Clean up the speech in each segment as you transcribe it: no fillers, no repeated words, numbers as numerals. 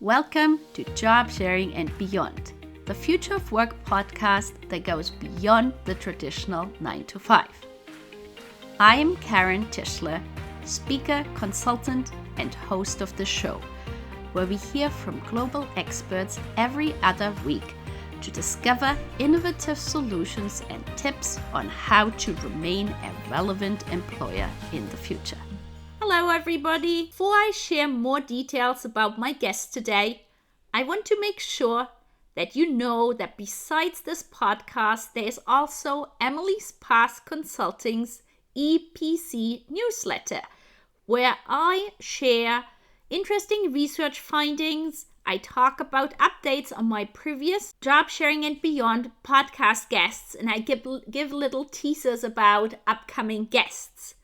Welcome to Job Sharing and Beyond, the Future of Work podcast that goes beyond the traditional 9 to 5. I am Karen Tischler, speaker, consultant, and host of the show, where we hear from global experts every other week to discover innovative solutions and tips on how to remain a relevant employer in the future. Hello everybody! Before I share more details about my guest today, I want to make sure that you know that besides this podcast, there is also Emily's Past Consulting's EPC newsletter, where I share interesting research findings. I talk about updates on my previous Job Sharing and Beyond podcast guests, and I give little teasers about upcoming guests.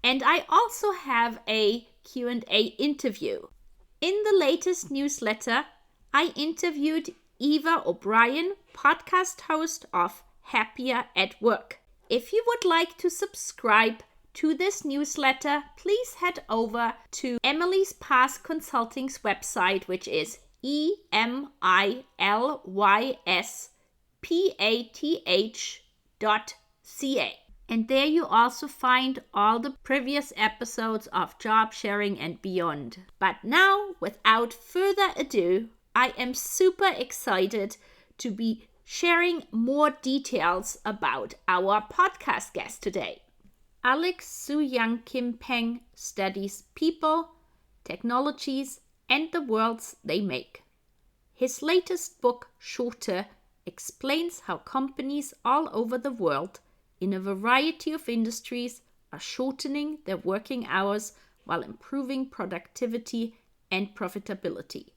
And I also have a Q&A interview. In the latest newsletter, I interviewed Eva O'Brien, podcast host of Happier at Work. If you would like to subscribe to this newsletter, please head over to Emily's Past Consulting's website, which is emilyspath.ca. And there you also find all the previous episodes of Job Sharing and Beyond. But now, without further ado, I am super excited to be sharing more details about our podcast guest today. Alex Soojung-Kim Pang studies people, technologies, and the worlds they make. His latest book, Shorter, explains how companies all over the world in a variety of industries are shortening their working hours while improving productivity and profitability.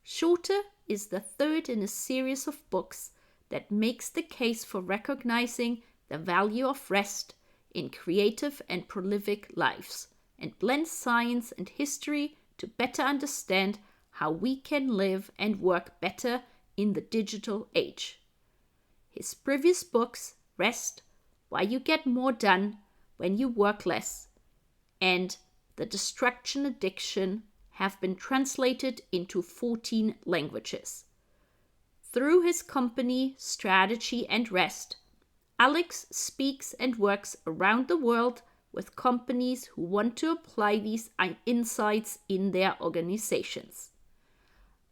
Shorter is the third in a series of books that makes the case for recognizing the value of rest in creative and prolific lives and blends science and history to better understand how we can live and work better in the digital age. His previous books, Rest, Why You Get More Done When You Work Less, and The Distraction Addiction, have been translated into 14 languages. Through his company, Strategy and Rest, Alex speaks and works around the world with companies who want to apply these insights in their organizations.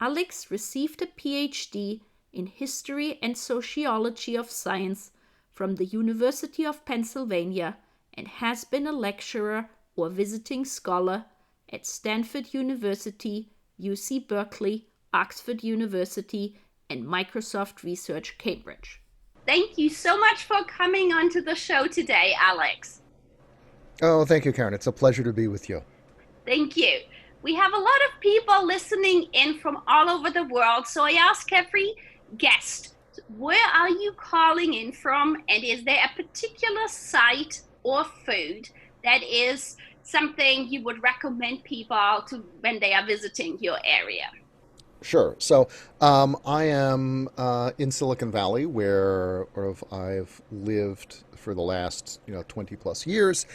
Alex received a Ph.D. in History and Sociology of Science from the University of Pennsylvania and has been a lecturer or visiting scholar at Stanford University, UC Berkeley, Oxford University, and Microsoft Research Cambridge. Thank you so much for coming onto the show today, Alex. Oh, thank you, Karen. It's a pleasure to be with you. Thank you. We have a lot of people listening in from all over the world, so I ask every guest, where are you calling in from, and is there a particular site or food that is something you would recommend people to when they are visiting your area? Sure. So I am in Silicon Valley, where I've lived for the last 20 plus years.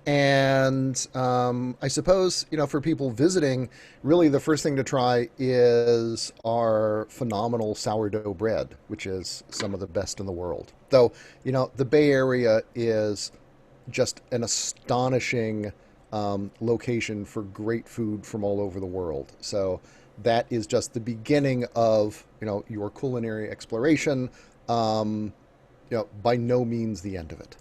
And I suppose, for people visiting, really the first thing to try is our phenomenal sourdough bread, which is some of the best in the world. Though, the Bay Area is just an astonishing location for great food from all over the world. So that is just the beginning of, your culinary exploration. By no means the end of it.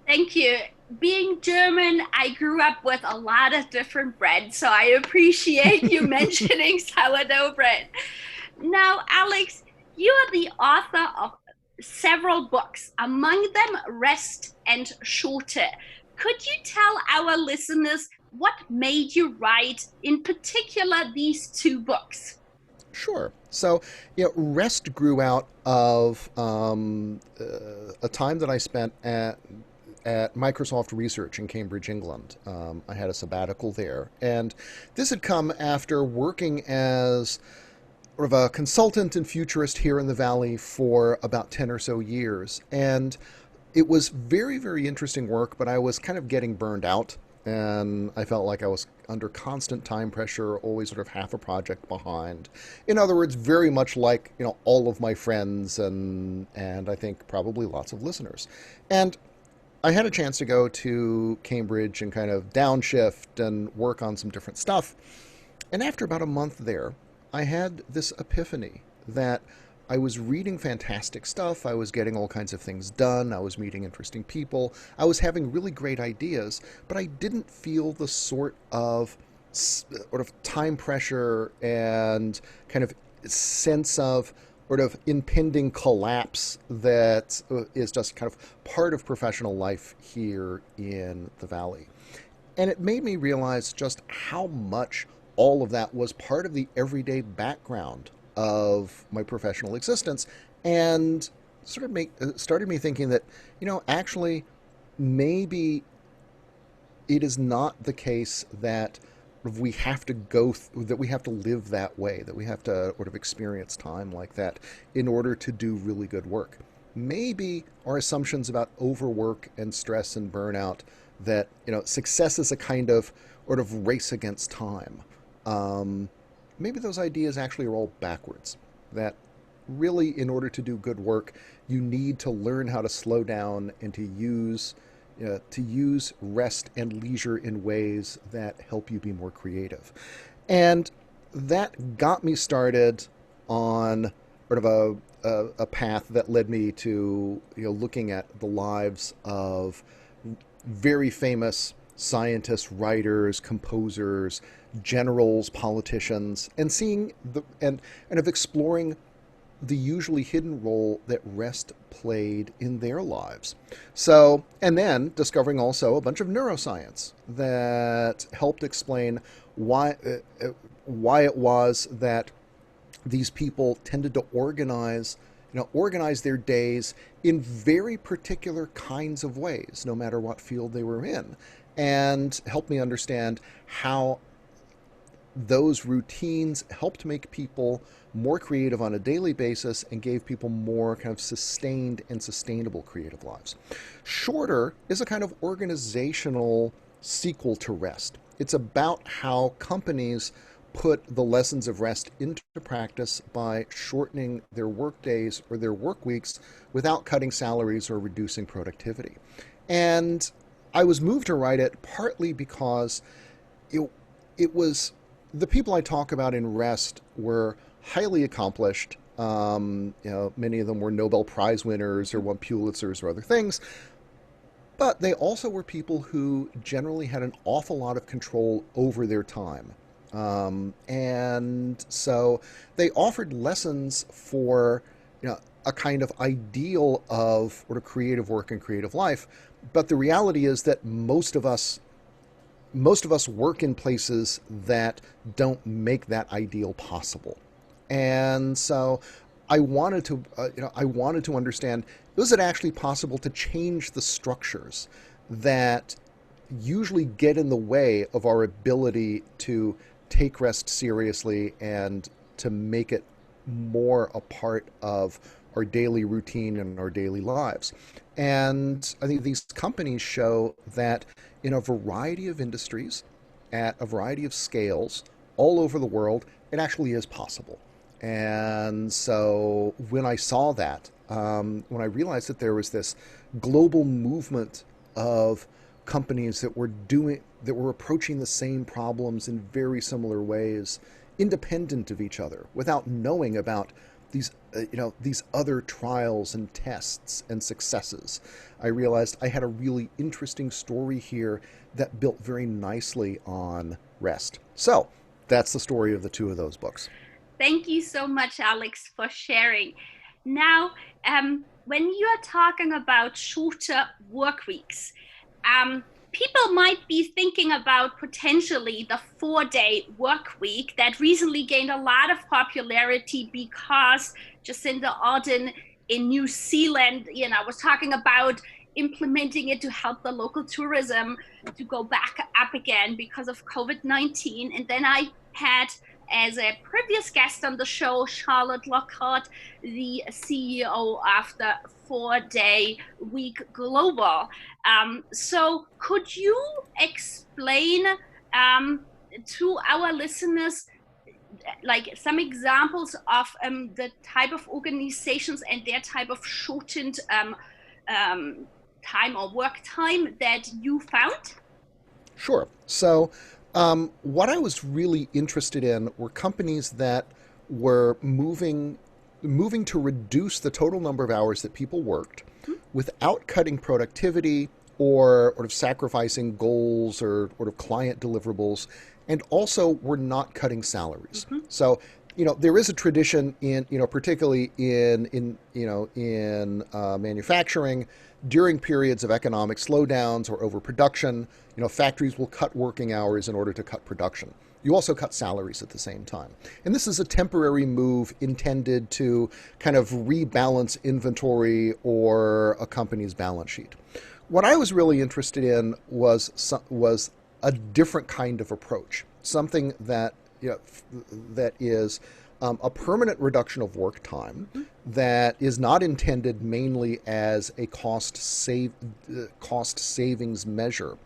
Thank you. Being German, I grew up with a lot of different bread, so I appreciate you mentioning sourdough bread. Now, Alex, you are the author of several books, among them Rest and Shorter. Could you tell our listeners what made you write, in particular, these two books? Sure. So, Rest grew out of a time that I spent at Microsoft Research in Cambridge, England. I had a sabbatical there. And this had come after working as sort of a consultant and futurist here in the Valley for about 10 or so years. And it was very, very interesting work, but I was kind of getting burned out. And I felt like I was under constant time pressure, always sort of half a project behind. In other words, very much like, all of my friends and I think probably lots of listeners. And I had a chance to go to Cambridge and kind of downshift and work on some different stuff. And after about a month there, I had this epiphany that I was reading fantastic stuff. I was getting all kinds of things done. I was meeting interesting people. I was having really great ideas, but I didn't feel the sort of time pressure and kind of sense of sort of impending collapse that is just kind of part of professional life here in the Valley. And it made me realize just how much all of that was part of the everyday background of my professional existence, and started me thinking that, actually, maybe it is not the case that we have to that we have to live that way, that we have to sort of experience time like that in order to do really good work. Maybe our assumptions about overwork and stress and burnout, that success is a kind of sort of race against time. Maybe those ideas actually are all backwards. That really, in order to do good work, you need to learn how to slow down and to use rest and leisure in ways that help you be more creative. And that got me started on sort of a path that led me to looking at the lives of very famous scientists, writers, composers, generals, politicians, and seeing and of exploring the usually hidden role that rest played in their lives. So, and then discovering also a bunch of neuroscience that helped explain why it was that these people tended to organize their days in very particular kinds of ways, no matter what field they were in, and helped me understand how those routines helped make people more creative on a daily basis and gave people more kind of sustained and sustainable creative lives. Shorter is a kind of organizational sequel to Rest. It's about how companies put the lessons of rest into practice by shortening their work days or their work weeks without cutting salaries or reducing productivity. And I was moved to write it partly because it was the people I talk about in Rest were highly accomplished. Many of them were Nobel Prize winners or won Pulitzers or other things. But they also were people who generally had an awful lot of control over their time. And so they offered lessons for, a kind of ideal of sort of creative work and creative life. But the reality is that most of us work in places that don't make that ideal possible. And so I wanted to understand, is it actually possible to change the structures that usually get in the way of our ability to take rest seriously and to make it more a part of our daily routine and our daily lives. And I think these companies show that in a variety of industries, at a variety of scales, all over the world, it actually is possible. And so when I saw that, when I realized that there was this global movement of companies that were approaching the same problems in very similar ways, independent of each other, without knowing about these other trials and tests and successes, I realized I had a really interesting story here that built very nicely on rest. So that's the story of the two of those books. Thank you so much, Alex, for sharing. Now, when you're talking about shorter work weeks, people might be thinking about potentially the 4-day work week that recently gained a lot of popularity because Jacinda Ardern in New Zealand, was talking about implementing it to help the local tourism to go back up again because of COVID-19. And then I had as a previous guest on the show, Charlotte Lockhart, the CEO of the 4-Day Week Global. So could you explain to our listeners like some examples of the type of organizations and their type of shortened time or work time that you found? Sure. So, what I was really interested in were companies that were moving to reduce the total number of hours that people worked without cutting productivity or sort of sacrificing goals or sort of client deliverables, and also were not cutting salaries. So, there is a tradition in, particularly in manufacturing during periods of economic slowdowns or overproduction. Factories will cut working hours in order to cut production. You also cut salaries at the same time. And this is a temporary move intended to kind of rebalance inventory or a company's balance sheet. What I was really interested in was a different kind of approach, something that that is a permanent reduction of work time that is not intended mainly as a cost savings measure,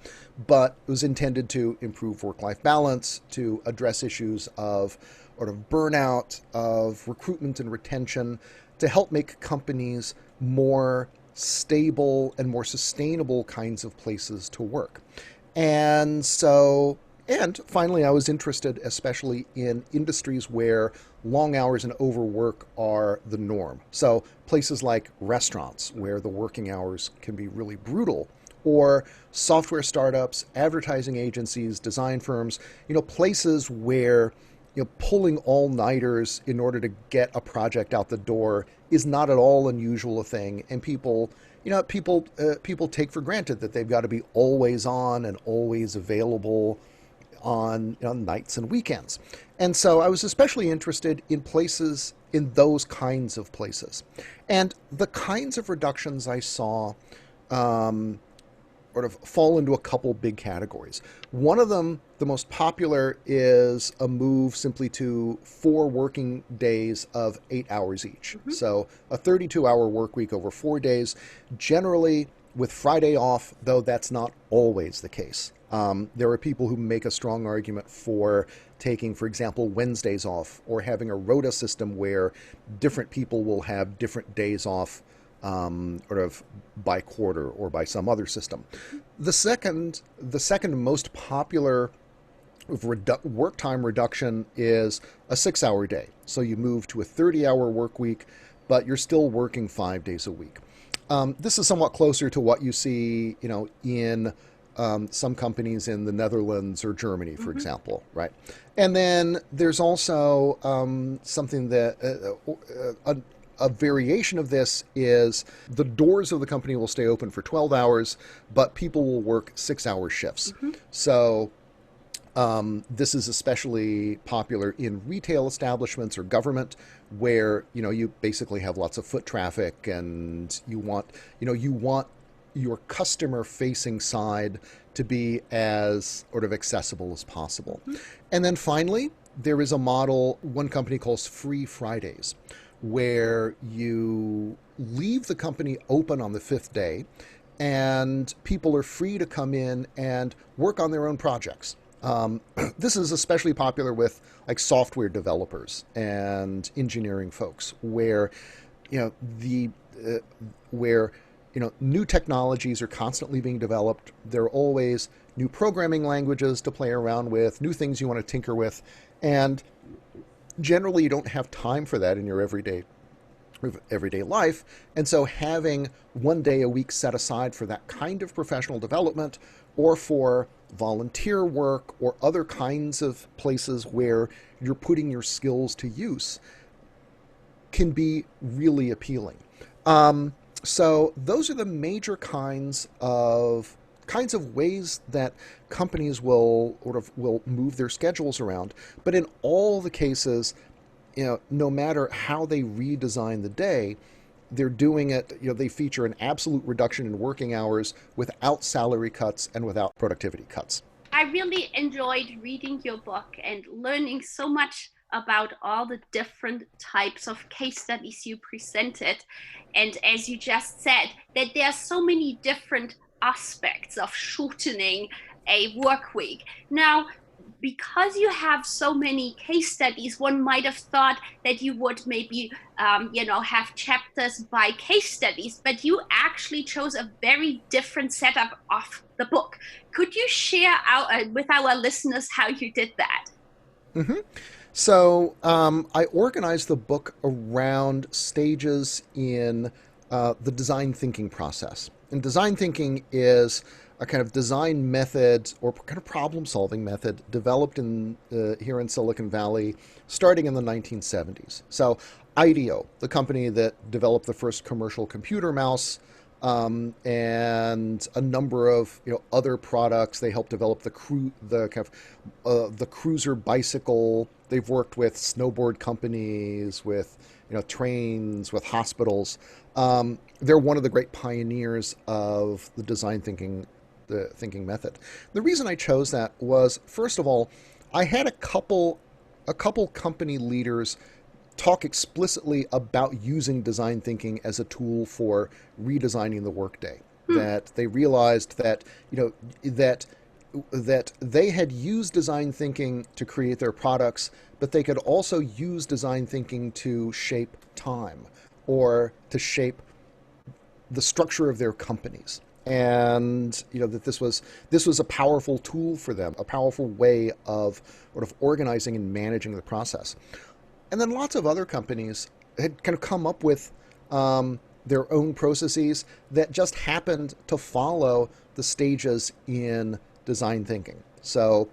but was intended to improve work-life balance, to address issues of sort of burnout, of recruitment and retention, to help make companies more stable and more sustainable kinds of places to work. And finally, I was interested especially in industries where long hours and overwork are the norm. So places like restaurants, where the working hours can be really brutal, or software startups, advertising agencies, design firms, places where pulling all-nighters in order to get a project out the door is not at all unusual a thing, and people take for granted that they've got to be always on and always available on nights and weekends. And so I was especially interested in those kinds of places. And the kinds of reductions I saw sort of fall into a couple big categories. One of them, the most popular, is a move simply to 4 working days of 8 hours each. So a 32-hour work week over 4 days, generally with Friday off, though that's not always the case. There are people who make a strong argument for taking, for example, Wednesdays off, or having a rota system where different people will have different days off sort of by quarter or by some other system. The second most popular work time reduction is a 6-hour day. So you move to a 30-hour work week, but you're still working 5 days a week. This is somewhat closer to what you see, in some companies in the Netherlands or Germany, for example, right? And then there's also something that a variation of this is the doors of the company will stay open for 12 hours, but people will work 6-hour shifts. So this is especially popular in retail establishments or government, where you basically have lots of foot traffic, and you want your customer-facing side to be as sort of accessible as possible. And then finally, there is a model one company calls Free Fridays, where you leave the company open on the 5th day, and people are free to come in and work on their own projects. This is especially popular with like software developers and engineering folks, where new technologies are constantly being developed. There are always new programming languages to play around with, new things you want to tinker with, and generally you don't have time for that in your everyday life. And so having 1 day a week set aside for that kind of professional development, or for volunteer work, or other kinds of places where you're putting your skills to use, can be really appealing. So those are the major kinds of ways that companies will move their schedules around. But in all the cases, no matter how they redesign the day, they're doing it, they feature an absolute reduction in working hours without salary cuts and without productivity cuts. I really enjoyed reading your book and learning so much about all the different types of case studies you presented. And as you just said, that there are so many different aspects of shortening a work week. Now, because you have so many case studies, one might have thought that you would maybe, have chapters by case studies, but you actually chose a very different setup of the book. Could you share with our listeners how you did that? Mm-hmm. So I organized the book around stages in the design thinking process. And design thinking is a kind of design method or kind of problem-solving method developed here in Silicon Valley starting in the 1970s. So IDEO, the company that developed the first commercial computer mouse, and a number of other products. They helped develop the cruiser bicycle. They've worked with snowboard companies, with trains, with hospitals. They're one of the great pioneers of the design thinking method. The reason I chose that was, first of all, I had a couple company leaders talk explicitly about using design thinking as a tool for redesigning the workday. That they realized that that they had used design thinking to create their products, but they could also use design thinking to shape time or to shape the structure of their companies. And that this was a powerful tool for them, a powerful way of sort of organizing and managing the process. And then lots of other companies had kind of come up with their own processes that just happened to follow the stages in design thinking. So,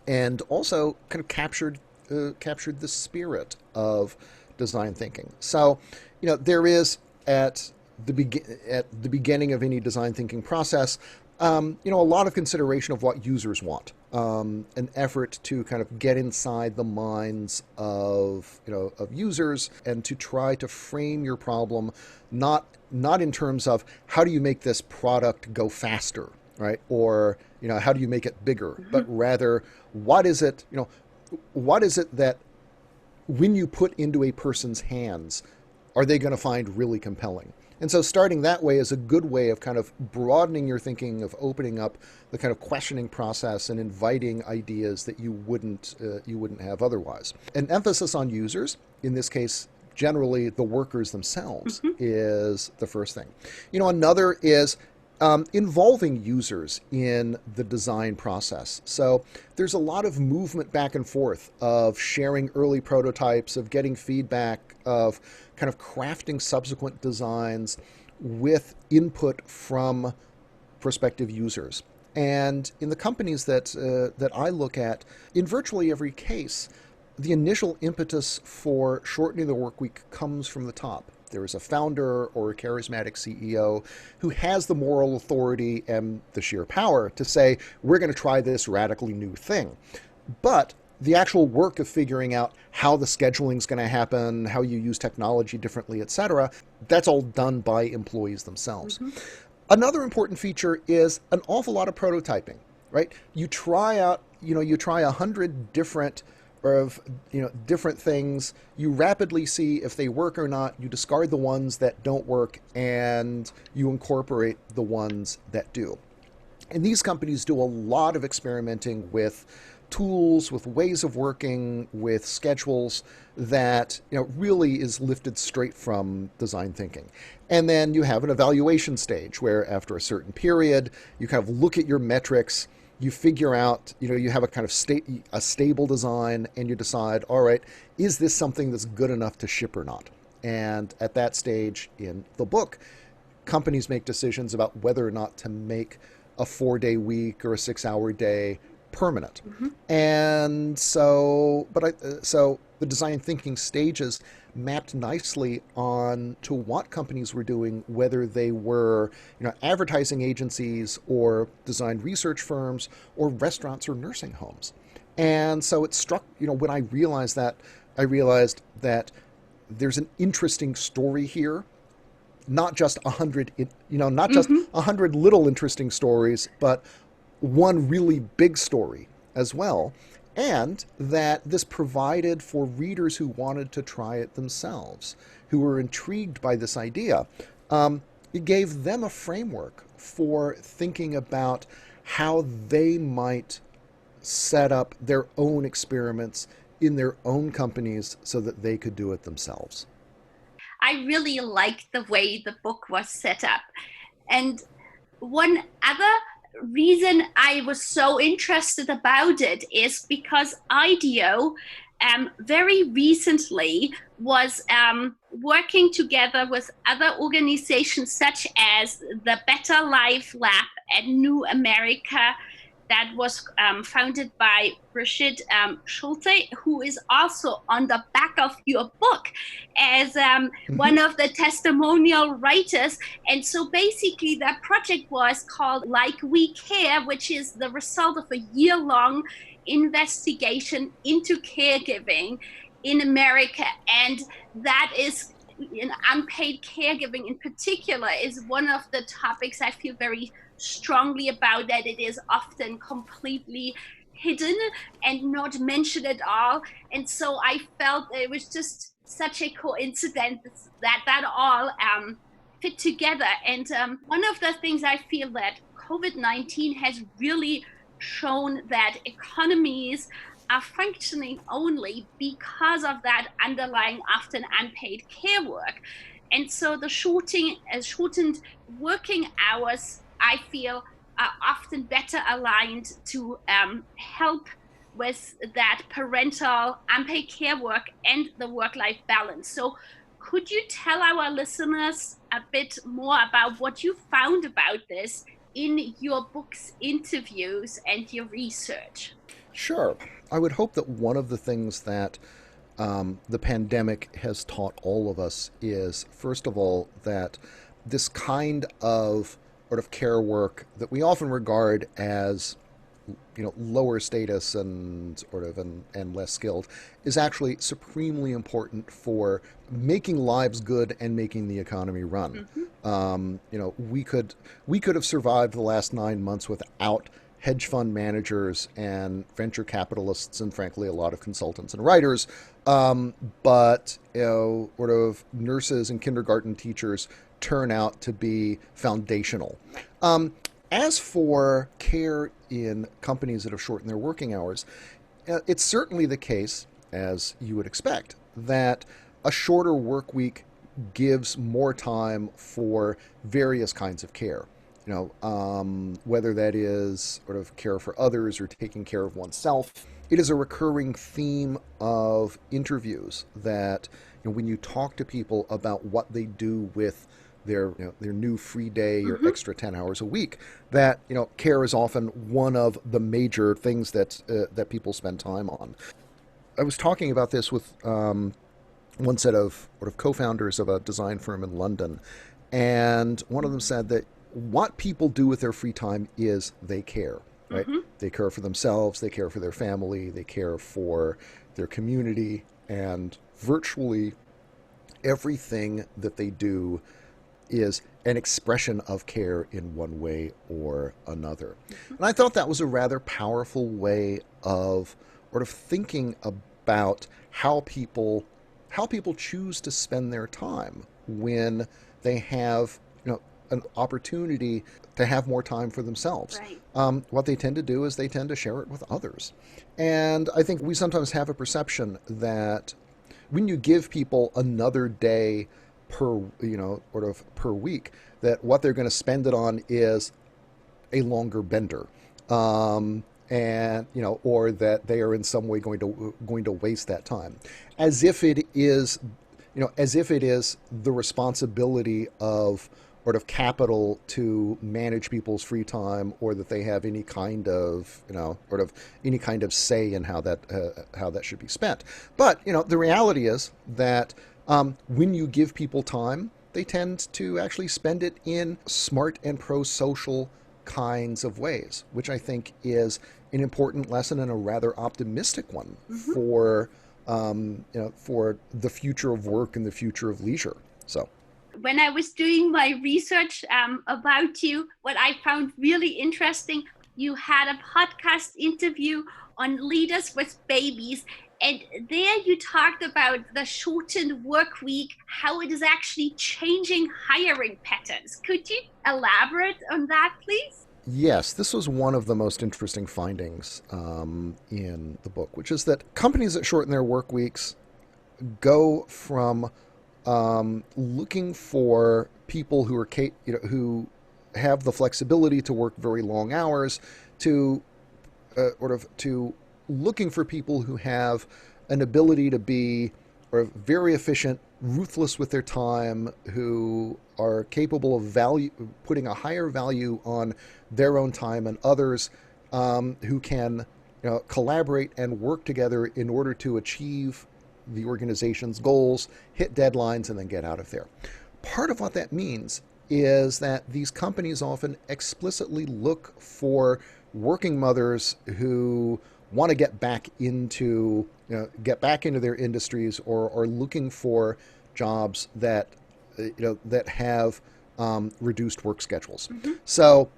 and also kind of captured the spirit of design thinking. So, there is at the beginning of any design thinking process, a lot of consideration of what users want. An effort to kind of get inside the minds of users and to try to frame your problem not in terms of how do you make this product go faster, right? Or how do you make it bigger, but rather what is it that when you put into a person's hands are they going to find really compelling? And so starting that way is a good way of kind of broadening your thinking, of opening up the kind of questioning process and inviting ideas that you wouldn't have otherwise. An emphasis on users, in this case, generally the workers themselves, is the first thing. Another is involving users in the design process. So there's a lot of movement back and forth of sharing early prototypes, of getting feedback, of kind of crafting subsequent designs with input from prospective users. And in the companies that I look at, in virtually every case, the initial impetus for shortening the work week comes from the top. There is a founder or a charismatic CEO who has the moral authority and the sheer power to say, we're going to try this radically new thing. But the actual work of figuring out how the scheduling is going to happen, how you use technology differently, etc., that's all done by employees themselves. Another important feature is an awful lot of prototyping, right? You try out, you try 100 different things. You rapidly see if they work or not. You discard the ones that don't work, and you incorporate the ones that do. And these companies do a lot of experimenting with tools, with ways of working, with schedules that really is lifted straight from design thinking. And then you have an evaluation stage where after a certain period, you kind of look at your metrics, you figure out, you have a kind of stable design, and you decide, all right, is this something that's good enough to ship or not? And at that stage in the book, companies make decisions about whether or not to make a 4-day week or a 6-hour day permanent. And so, so the design thinking stages mapped nicely on to what companies were doing, whether they were, advertising agencies or design research firms or restaurants or nursing homes. And so it struck, when I realized that there's an interesting story here, not just 100, just 100 little interesting stories, but one really big story as well. and that this provided for readers who wanted to try it themselves, who were intrigued by this idea. It gave them a framework for thinking about how they might set up their own experiments in their own companies so that they could do it themselves. I really liked the way the book was set up. And one other reason I was so interested about it is because IDEO very recently was working together with other organizations such as the Better Life Lab at New America, that was founded by Brigitte Schulte, who is also on the back of your book as one of the testimonial writers. And so basically that project was called Like We Care, which is the result of a year-long investigation into caregiving in America. And that is unpaid caregiving in particular is one of the topics I feel very strongly about, that it is often completely hidden and not mentioned at all. And so I felt it was just such a coincidence that all fit together. And one of the things I feel that COVID-19 has really shown that economies are functioning only because of that underlying often unpaid care work. And so the shortened working hours, I feel, are often better aligned to help with that parental unpaid care work and the work-life balance. So could you tell our listeners a bit more about what you found about this in your book's interviews and your research? Sure. I would hope that one of the things that the pandemic has taught all of us is, first of all, that this kind of sort of care work that we often regard as, lower status and and less skilled, is actually supremely important for making lives good and making the economy run. We could have survived the last 9 months without hedge fund managers and venture capitalists and frankly a lot of consultants and writers, but sort of nurses and kindergarten teachers turn out to be foundational. As for care in companies that have shortened their working hours, it's certainly the case, as you would expect, that a shorter work week gives more time for various kinds of care. Whether that is sort of care for others or taking care of oneself. It is a recurring theme of interviews that when you talk to people about what they do with their new free day or extra 10 hours a week, that care is often one of the major things that people spend time on. I was talking about this with one set of sort of co-founders of a design firm in London, and one of them said that what people do with their free time is they care, right? They care for themselves, they care for their family, they care for their community, and virtually everything that they do is an expression of care in one way or another. And I thought that was a rather powerful way of sort of thinking about how people choose to spend their time when they have an opportunity to have more time for themselves. Right. What they tend to do is they tend to share it with others. And I think we sometimes have a perception that when you give people another day per week, that what they're going to spend it on is a longer bender. And or that they are in some way going to waste that time, as if it is the responsibility of sort of capital to manage people's free time, or that they have any kind of say in how that should be spent. But the reality is that when you give people time, they tend to actually spend it in smart and pro-social kinds of ways, which I think is an important lesson and a rather optimistic one for the future of work and the future of leisure. So when I was doing my research about you, what I found really interesting, you had a podcast interview on leaders with babies. And there you talked about the shortened work week, how it is actually changing hiring patterns. Could you elaborate on that, please? Yes, this was one of the most interesting findings in the book, which is that companies that shorten their work weeks go from looking for people who are who have the flexibility to work very long hours to to looking for people who have an ability to be very efficient, ruthless with their time, who are capable of putting a higher value on their own time and others, who can collaborate and work together in order to achieve the organization's goals, hit deadlines, and then get out of there. Part of what that means is that these companies often explicitly look for working mothers who want to get back into their industries, or are looking for jobs that that have reduced work schedules. Mm-hmm. So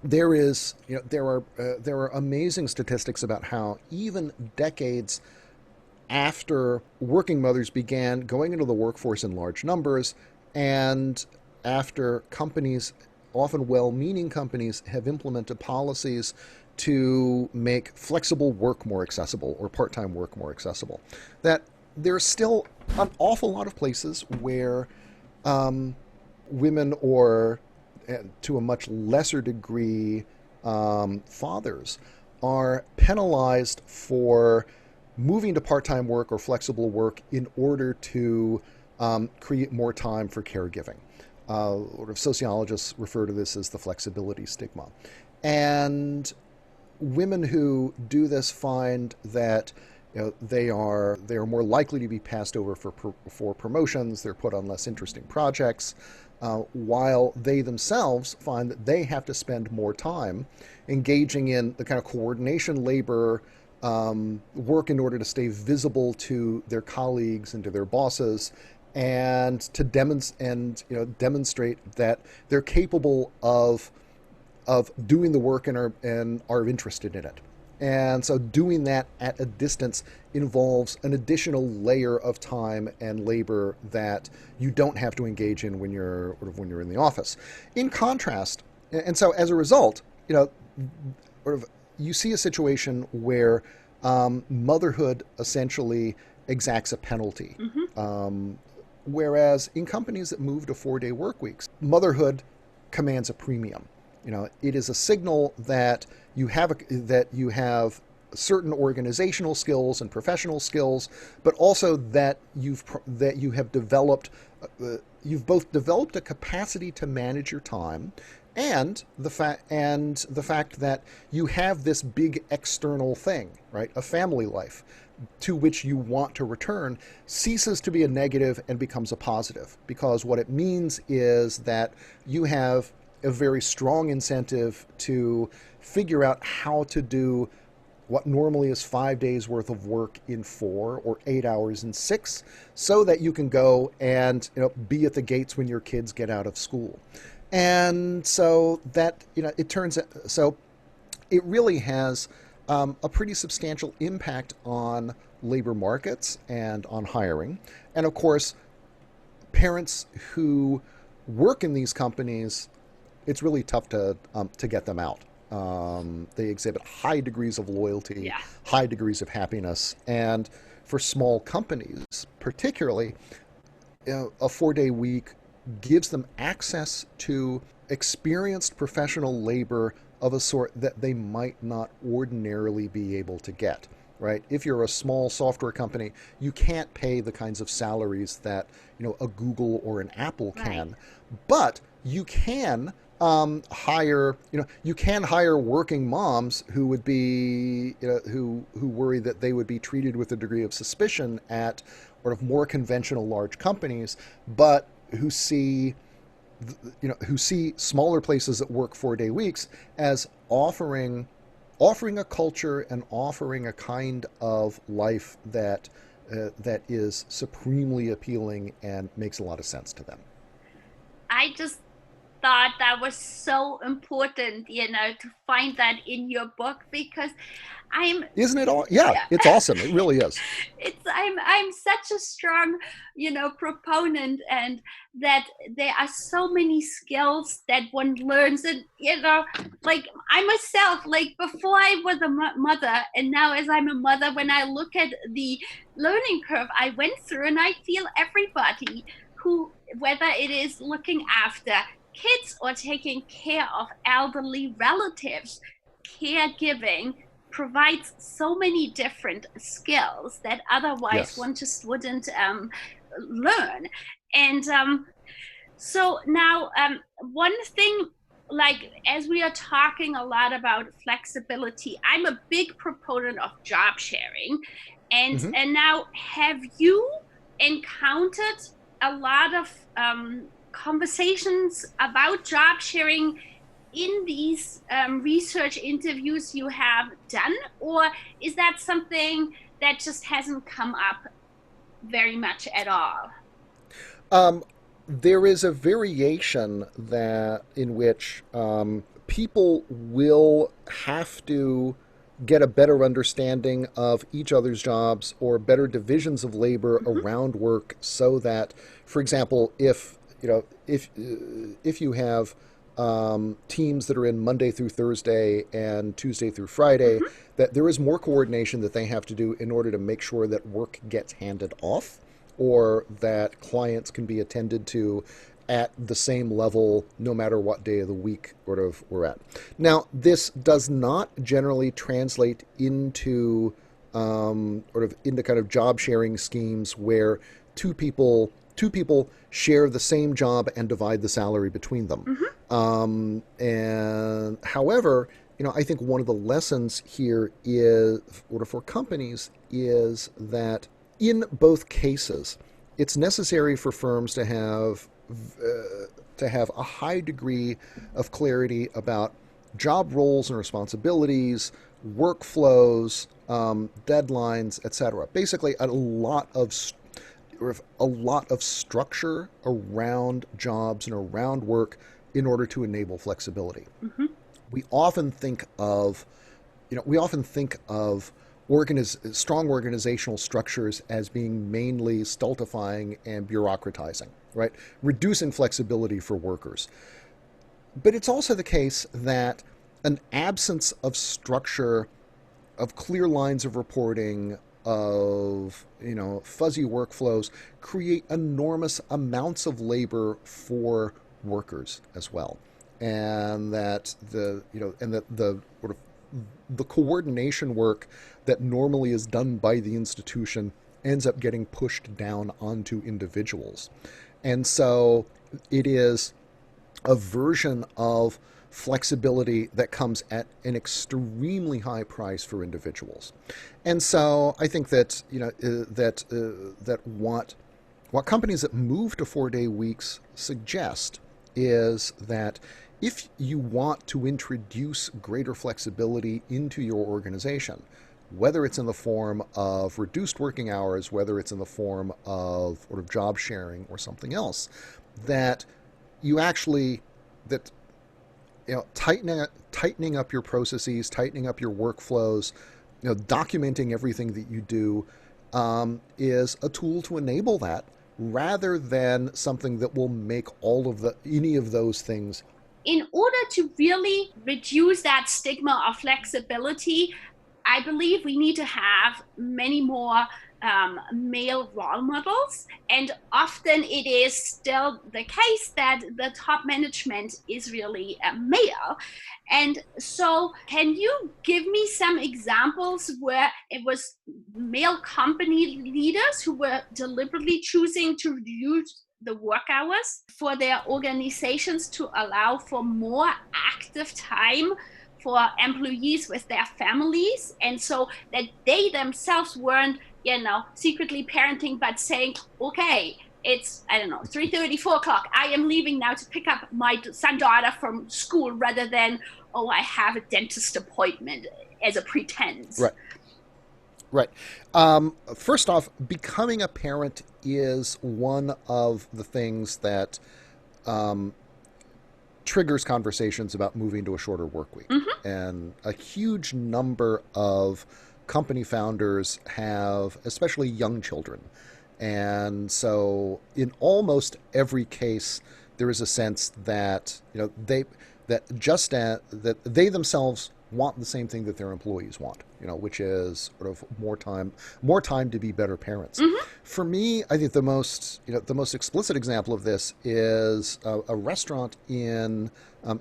there are amazing statistics about how even decades after working mothers began going into the workforce in large numbers, and after companies, often well-meaning companies, have implemented policies to make flexible work more accessible or part-time work more accessible, that there's still an awful lot of places where women, or to a much lesser degree fathers, are penalized for moving to part-time work or flexible work in order to create more time for caregiving. Sociologists refer to this as the flexibility stigma. And women who do this find that they are more likely to be passed over for promotions. They're put on less interesting projects, while they themselves find that they have to spend more time engaging in the kind of coordination labor work in order to stay visible to their colleagues and to their bosses, and to demonstrate that they're capable of doing the work and are interested in it. And so doing that at a distance involves an additional layer of time and labor that you don't have to engage in when you're in the office. In contrast, and so as a result, you see a situation where motherhood essentially exacts a penalty. Mm-hmm. Whereas in companies that move to 4-day work weeks, motherhood commands a premium. It is a signal that you have certain organizational skills and professional skills, but also that you've both developed a capacity to manage your time, and the fact that you have this big external thing, right, a family life, to which you want to return, ceases to be a negative and becomes a positive, because what it means is that you have a very strong incentive to figure out how to do what normally is 5 days worth of work in 4, or 8 hours in 6, so that you can go and be at the gates when your kids get out of school. And so that it really has a pretty substantial impact on labor markets and on hiring. And of course, parents who work in these companies, it's really tough to get them out. They exhibit high degrees of loyalty, Yeah. high degrees of happiness, and for small companies, particularly, a 4-day week gives them access to experienced professional labor of a sort that they might not ordinarily be able to get. Right? If you're a small software company, you can't pay the kinds of salaries that a Google or an Apple can, Right. but you can hire working moms who would be who worry that they would be treated with a degree of suspicion at sort of more conventional large companies, but who see smaller places that work 4-day weeks as offering a culture and offering a kind of life that is supremely appealing and makes a lot of sense to them. I just thought that was so important, to find that in your book, because I'm Isn't it all? Yeah, yeah. it's awesome. It really is. I'm such a strong, proponent, and that there are so many skills that one learns, and like I myself, like before I was a mother, and now as I'm a mother, when I look at the learning curve I went through, and I feel everybody who, whether it is looking after kids or taking care of elderly relatives, caregiving provides so many different skills that otherwise Yes. one just wouldn't learn. And so now, one thing, like as we are talking a lot about flexibility, I'm a big proponent of job sharing. And Hmm. and now, have you encountered a lot of conversations about job sharing in these research interviews you have done, or is that something that just hasn't come up very much at all? Um, there is a variation that in which people will have to get a better understanding of each other's jobs or better divisions of labor Mm-hmm. around work, so that, for example, if you have teams that are in Monday through Thursday and Tuesday through Friday, Mm-hmm. that there is more coordination that they have to do in order to make sure that work gets handed off, or that clients can be attended to at the same level no matter what day of the week sort of we're at. Now, this does not generally translate into sort of into kind of job sharing schemes where two people share the same job and divide the salary between them. Mm-hmm. And however, I think one of the lessons here is, or for companies, is that in both cases, it's necessary for firms to have a high degree of clarity about job roles and responsibilities, workflows, deadlines, etc. Basically, a lot of structure around jobs and around work in order to enable flexibility. Mm-hmm. We often think of strong organizational structures as being mainly stultifying and bureaucratizing, right? Reducing flexibility for workers. But it's also the case that an absence of structure, of clear lines of reporting, of fuzzy workflows, create enormous amounts of labor for workers as well, and that the sort of the coordination work that normally is done by the institution ends up getting pushed down onto individuals. And so it is a version of flexibility that comes at an extremely high price for individuals. And so I think that that what companies that move to 4-day weeks suggest is that if you want to introduce greater flexibility into your organization, whether it's in the form of reduced working hours, whether it's in the form of sort of job sharing or something else, that you actually that tightening up your processes, tightening up your workflows, documenting everything that you do, is a tool to enable that, rather than something that will make any of those things. In order to really reduce that stigma of flexibility, I believe we need to have many more male role models. And often it is still the case that the top management is really male. And so, can you give me some examples where it was male company leaders who were deliberately choosing to reduce the work hours for their organizations to allow for more active time for employees with their families, and so that they themselves weren't secretly parenting, but saying, okay, it's, I don't know, 3:30, 4 o'clock, I am leaving now to pick up my daughter from school, rather than, oh, I have a dentist appointment, as a pretense. Right. Right. First off, becoming a parent is one of the things that triggers conversations about moving to a shorter work week. And a huge number of company founders have, especially young children. And so in almost every case, there is a sense that, that they themselves want the same thing that their employees want, which is sort of more time to be better parents. For me, I think the most explicit example of this is a restaurant in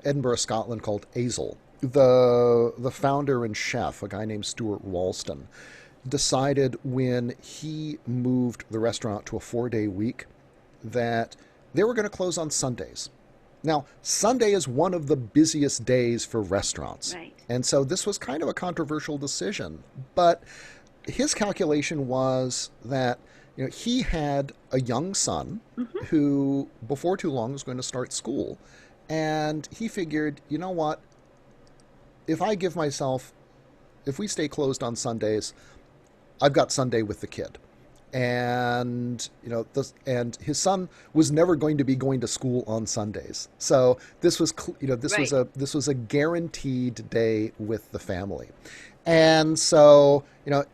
Edinburgh, Scotland called Azel. The founder and chef, a guy named Stuart Ralston, decided when he moved the restaurant to a 4-day week that they were going to close on Sundays. Now, Sunday is one of the busiest days for restaurants. Right. And so this was kind of a controversial decision. But his calculation was that he had a young son who, before too long, was going to start school. And he figured, you know what? If we stay closed on Sundays, I've got Sunday with the kid. And and his son was never going to be going to school on Sundays, so this was this was a guaranteed day with the family. And so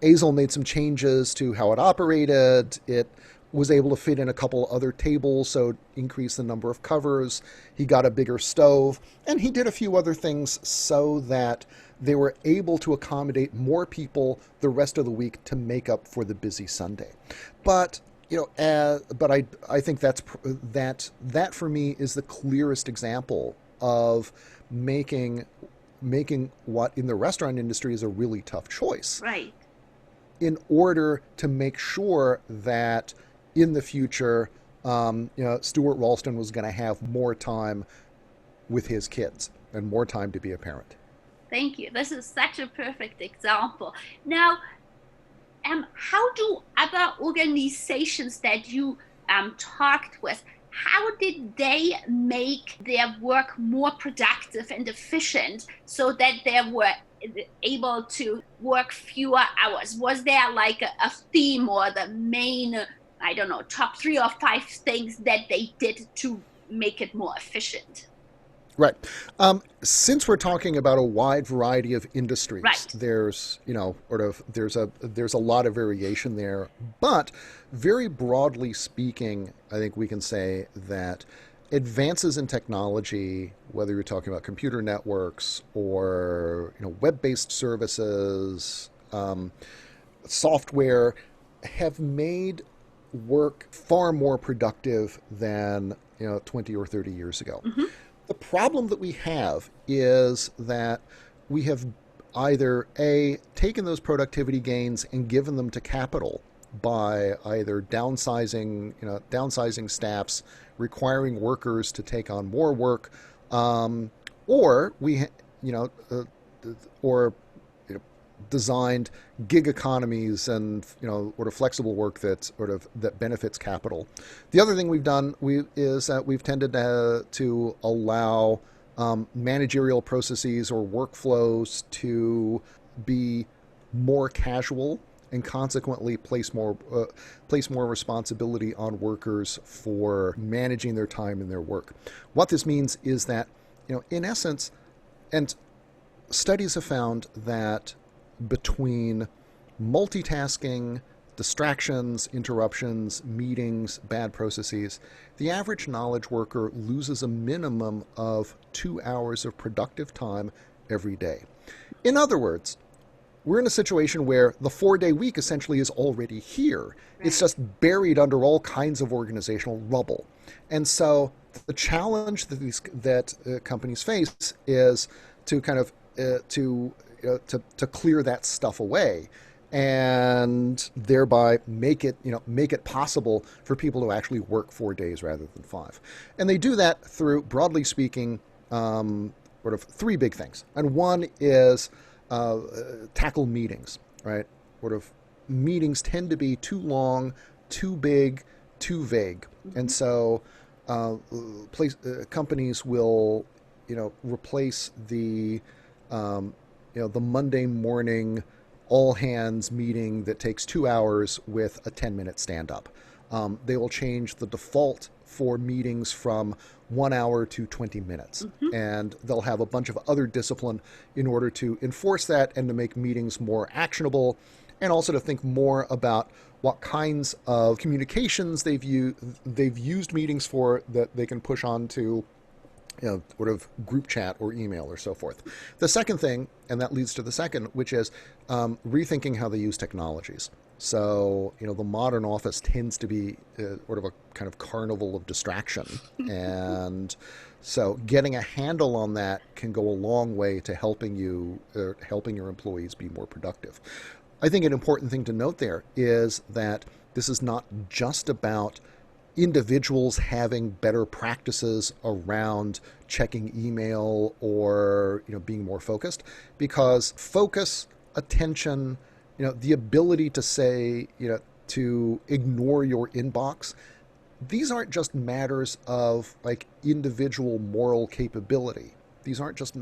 Azel made some changes to how it operated. It was able to fit in a couple other tables, so increase the number of covers. He got a bigger stove, and he did a few other things so that they were able to accommodate more people the rest of the week to make up for the busy Sunday. But I think that for me is the clearest example of making what in the restaurant industry is a really tough choice. Right. In order to make sure that in the future, Stuart Ralston was going to have more time with his kids and more time to be a parent. Thank you. This is such a perfect example. Now, how do other organizations that you talked with, how did they make their work more productive and efficient so that they were able to work fewer hours? Was there like a theme or the main, top 3 or 5 things that they did to make it more efficient? Right. Since we're talking about a wide variety of industries, right, there's there's a lot of variation there. But very broadly speaking, I think we can say that advances in technology, whether you're talking about computer networks or web-based services, software, have made work far more productive than 20 or 30 years ago. The problem that we have is that we have either taken those productivity gains and given them to capital by either downsizing staffs, requiring workers to take on more work, or designed gig economies and flexible work that benefits capital. The other thing we've done is that we've tended to allow managerial processes or workflows to be more casual and consequently place more responsibility on workers for managing their time and their work. What this means is that in essence, and studies have found that between multitasking, distractions, interruptions, meetings, bad processes, the average knowledge worker loses a minimum of 2 hours of productive time every day. In other words, we're in a situation where the 4-day week essentially is already here. Right. It's just buried under all kinds of organizational rubble. And so the challenge that companies face is to kind of to clear that stuff away, and thereby make it possible for people to actually work 4 days rather than 5. And they do that through, broadly speaking, sort of 3 big things. And one is tackle meetings, right? Sort of meetings tend to be too long, too big, too vague, and so companies will replace the the Monday morning all hands meeting that takes 2 hours with a 10-minute stand-up. They will change the default for meetings from 1 hour to 20 minutes. And they'll have a bunch of other discipline in order to enforce that and to make meetings more actionable, and also to think more about what kinds of communications they've used meetings for that they can push on to sort of group chat or email or so forth. The second thing, and that leads to the second, which is rethinking how they use technologies. So, the modern office tends to be sort of a kind of carnival of distraction. And so getting a handle on that can go a long way to helping your employees be more productive. I think an important thing to note there is that this is not just about individuals having better practices around checking email or being more focused, because focus, attention, the ability to say, to ignore your inbox, these aren't just matters of like individual moral capability. These aren't just,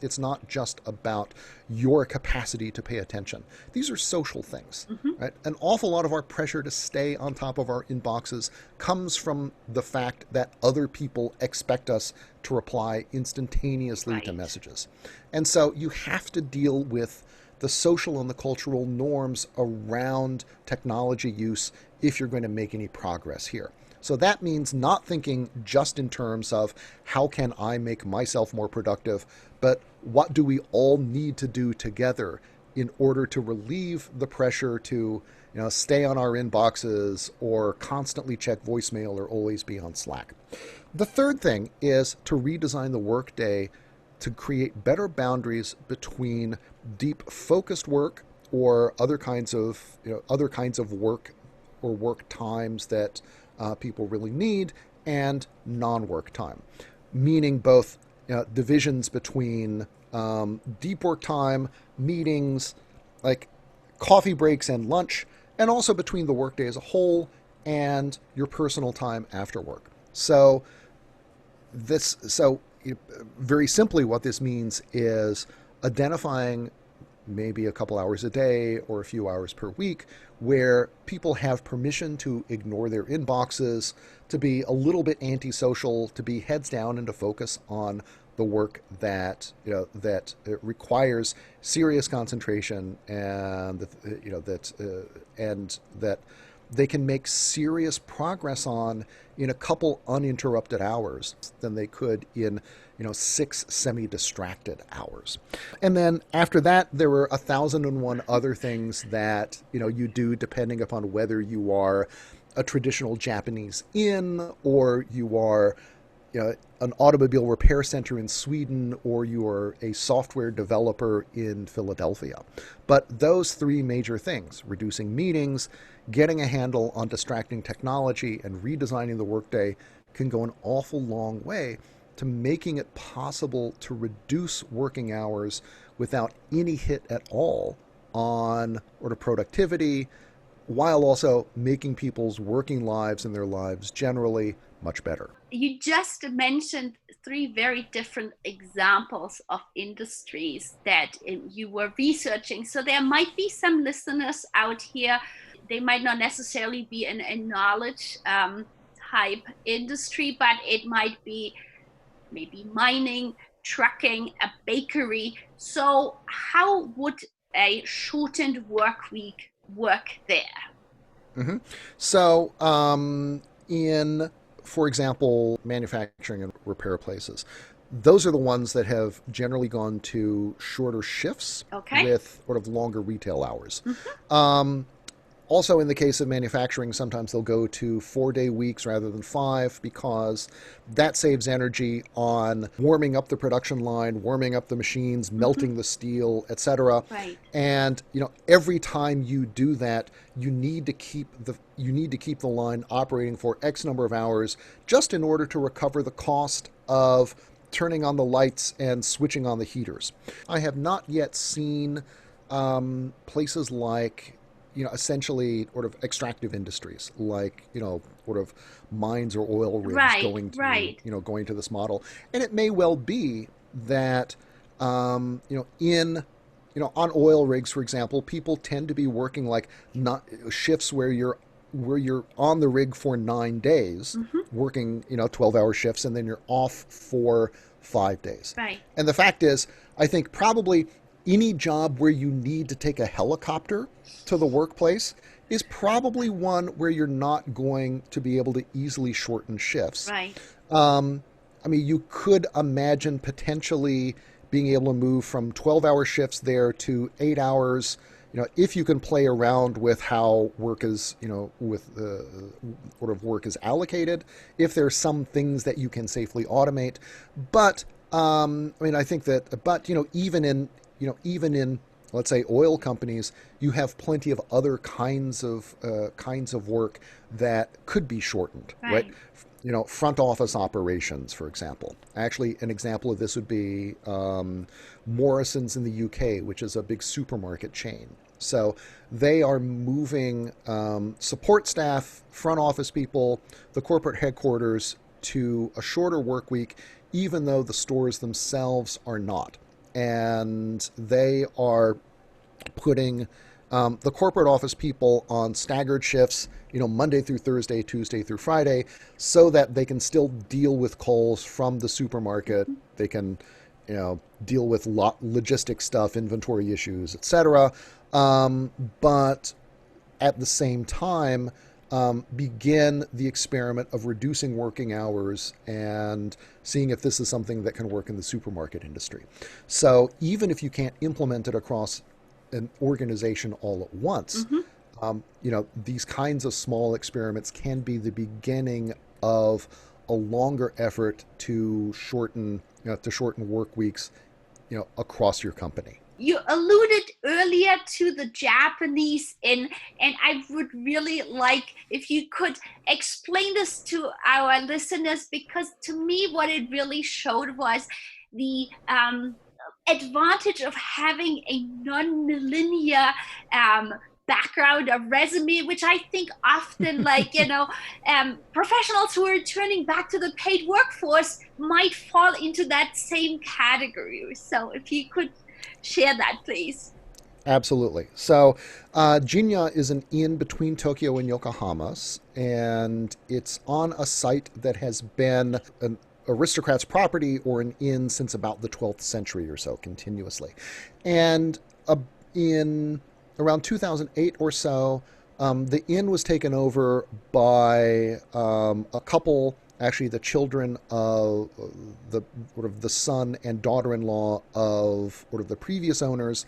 it's not just about your capacity to pay attention. These are social things, right? An awful lot of our pressure to stay on top of our inboxes comes from the fact that other people expect us to reply instantaneously to messages. And so you have to deal with the social and the cultural norms around technology use if you're going to make any progress here. So that means not thinking just in terms of how can I make myself more productive, but what do we all need to do together in order to relieve the pressure to stay on our inboxes or constantly check voicemail or always be on Slack. The third thing is to redesign the workday to create better boundaries between deep focused work or other kinds of work or work times that people really need, and non-work time, meaning both divisions between deep work time, meetings, like coffee breaks and lunch, and also between the workday as a whole and your personal time after work. So very simply what this means is identifying maybe a couple hours a day or a few hours per week where people have permission to ignore their inboxes, to be a little bit antisocial, to be heads down and to focus on the work that that requires serious concentration, and that they can make serious progress on in a couple uninterrupted hours than they could in 6 semi-distracted hours. And then after that, there were 1,001 other things that you do depending upon whether you are a traditional Japanese inn, or you are an automobile repair center in Sweden, or you are a software developer in Philadelphia. But those three major things, reducing meetings, getting a handle on distracting technology, and redesigning the workday, can go an awful long way to making it possible to reduce working hours without any hit at all on productivity, while also making people's working lives and their lives generally much better. You just mentioned three very different examples of industries that you were researching. So there might be some listeners out here, they might not necessarily be in a knowledge type industry, but it might be maybe mining, trucking, a bakery. So how would a shortened work week work there? Mm-hmm. So in, for example, manufacturing and repair places, those are the ones that have generally gone to shorter shifts with sort of longer retail hours. Mm-hmm. Also, in the case of manufacturing, sometimes they'll go to 4-day weeks rather than 5, because that saves energy on warming up the production line, warming up the machines, melting the steel, etc. Right. And every time you do that, you need to keep the line operating for X number of hours, just in order to recover the cost of turning on the lights and switching on the heaters. I have not yet seen places like essentially sort of extractive industries, like, sort of mines or oil rigs going to this model. And it may well be that, on oil rigs, for example, people tend to be working like not shifts where you're where you're on the rig for 9 days, working 12-hour shifts, and then you're off for 5 days. Right. And the fact is, I think probably any job where you need to take a helicopter to the workplace is probably one where you're not going to be able to easily shorten shifts. Right. I mean, you could imagine potentially being able to move from 12-hour shifts there to 8 hours, if you can play around with how work is, with the sort of work is allocated, if there's some things that you can safely automate. But, I mean, I think that, but, even in, let's say, oil companies, you have plenty of other kinds of work that could be shortened, right? Front office operations, for example. Actually, an example of this would be Morrison's in the UK, which is a big supermarket chain. So they are moving support staff, front office people, the corporate headquarters to a shorter work week, even though the stores themselves are not. And they are putting the corporate office people on staggered shifts, Monday through Thursday, Tuesday through Friday, so that they can still deal with calls from the supermarket. They can, deal with logistic stuff, inventory issues, etc. But at the same time, begin the experiment of reducing working hours and seeing if this is something that can work in the supermarket industry. So even if you can't implement it across an organization all at once, these kinds of small experiments can be the beginning of a longer effort to shorten work weeks, across your company. You alluded earlier to the Japanese Inn, and I would really like if you could explain this to our listeners, because to me what it really showed was the advantage of having a non-linear background, a resume, which I think often professionals who are returning back to the paid workforce might fall into that same category. So if you could share that, please. Absolutely. So Jinya is an inn between Tokyo and Yokohama, and it's on a site that has been an aristocrat's property or an inn since about the 12th century or so, continuously. And in around 2008 or so, the inn was taken over by a couple, actually the children of the son and daughter-in-law of the previous owners.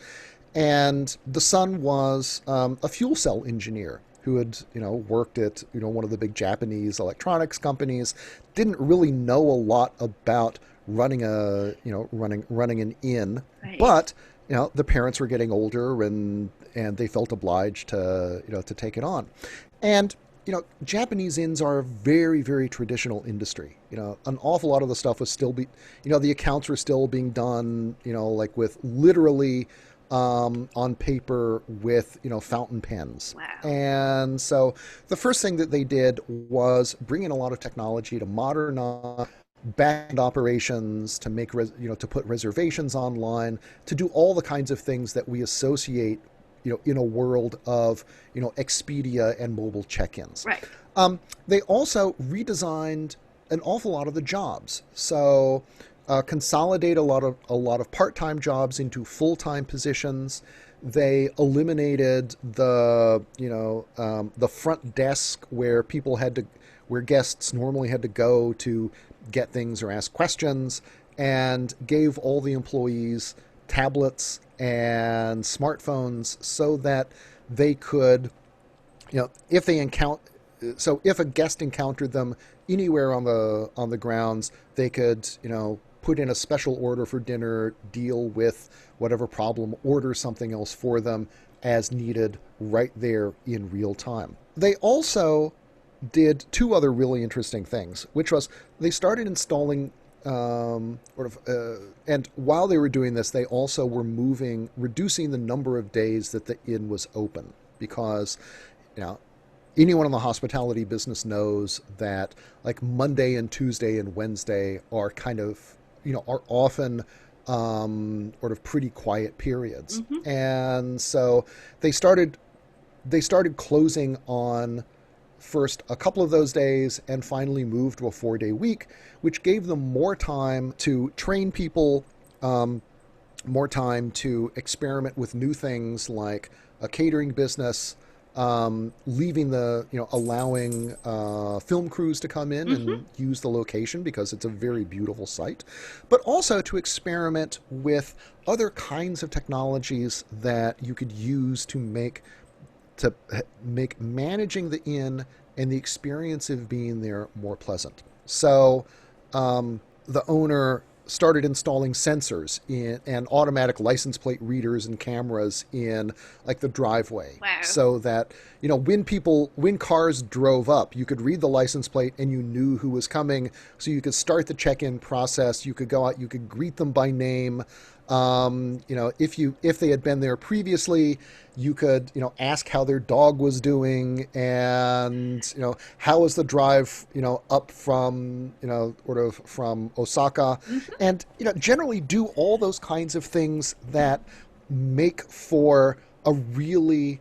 And the son was a fuel cell engineer who had, worked at, one of the big Japanese electronics companies, didn't really know a lot about running an inn, right. But, the parents were getting older and they felt obliged to take it on. And, Japanese inns are a very, very traditional industry. An awful lot of the stuff was still the accounts were still being done, like with literally, on paper with, fountain pens. Wow. And so the first thing that they did was bring in a lot of technology to modernize back-end operations, to make, to put reservations online, to do all the kinds of things that we associate, in a world of, Expedia and mobile check-ins. Right. They also redesigned an awful lot of the jobs. So consolidate a lot of part-time jobs into full-time positions. They eliminated the front desk where where guests normally had to go to get things or ask questions, and gave all the employees tablets and smartphones so that they could, if a guest encountered them anywhere on the grounds, they could, put in a special order for dinner, deal with whatever problem, order something else for them as needed right there in real time. They also did two other really interesting things, which was they started installing and while they were doing this, they also were reducing the number of days that the inn was open, because, anyone in the hospitality business knows that like Monday and Tuesday and Wednesday are kind of, are often pretty quiet periods. Mm-hmm. And so they started closing on first a couple of those days and finally moved to a 4-day week, which gave them more time to train people, more time to experiment with new things like a catering business, allowing film crews to come in and use the location because it's a very beautiful site, but also to experiment with other kinds of technologies that you could use to make managing the inn and the experience of being there more pleasant. So the owner started installing sensors and automatic license plate readers and cameras in like the driveway. Wow. So that, when cars drove up, you could read the license plate and you knew who was coming. So you could start the check-in process. You could go out, you could greet them by name. If they had been there previously, you could, ask how their dog was doing and, how was the drive, up from, from Osaka, and, generally do all those kinds of things that make for a really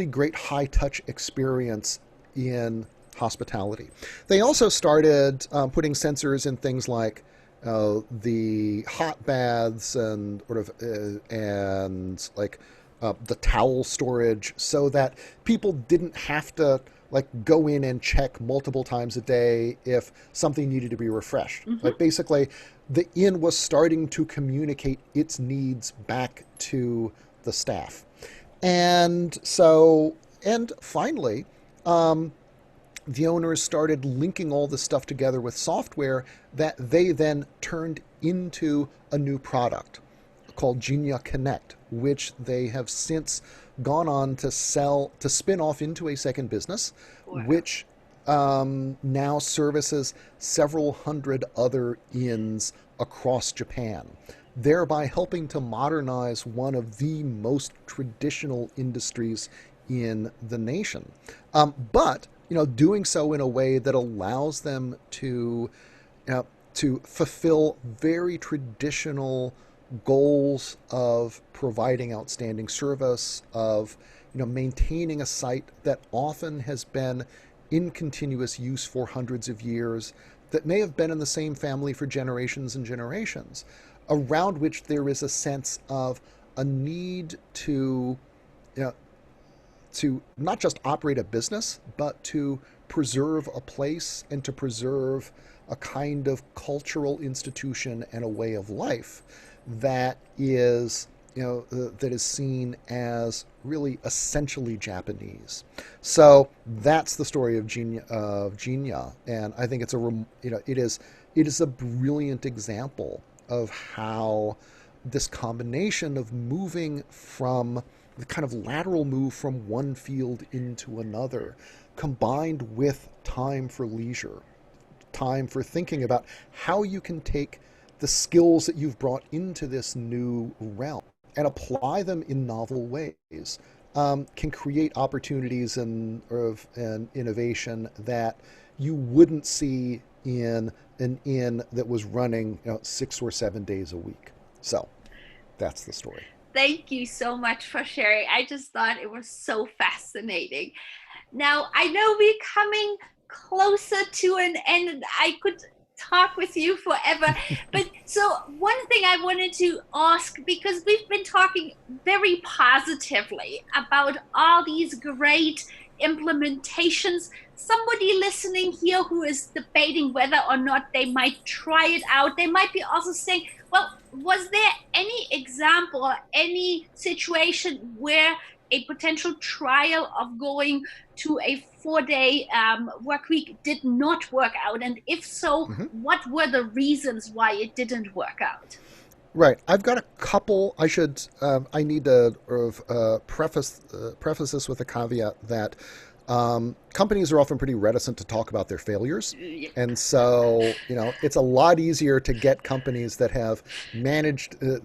great high-touch experience in hospitality. They also started putting sensors in things like the hot baths and the towel storage, so that people didn't have to go in and check multiple times a day if something needed to be refreshed. Basically, the inn was starting to communicate its needs back to the staff. And finally, the owners started linking all this stuff together with software that they then turned into a new product called Jinya Connect, which they have since gone on to spin off into a second business, which now services several hundred other inns across Japan, thereby helping to modernize one of the most traditional industries in the nation. But doing so in a way that allows them to fulfill very traditional goals of providing outstanding service, of maintaining a site that often has been in continuous use for hundreds of years, that may have been in the same family for generations and generations, around which there is a sense of a need to not just operate a business, but to preserve a place and to preserve a kind of cultural institution and a way of life that is seen as really essentially Japanese. So that's the story of Jinya, and I think it is a brilliant example of how this combination of moving from the kind of lateral move from one field into another, combined with time for leisure, time for thinking about how you can take the skills that you've brought into this new realm and apply them in novel ways, can create opportunities and innovation that you wouldn't see in an inn that was running 6 or 7 days a week. So that's the story. Thank you so much for sharing. I just thought it was so fascinating. Now, I know we're coming closer to an end, and I could talk with you forever. But so one thing I wanted to ask, because we've been talking very positively about all these great implementations, somebody listening here who is debating whether or not they might try it out, they might be also saying, well, was there any example or any situation where a potential trial of going to a 4-day work week did not work out? And if so, what were the reasons why it didn't work out? Right. I've got a couple. I need to preface this with a caveat that companies are often pretty reticent to talk about their failures. And so, it's a lot easier to get companies that have managed to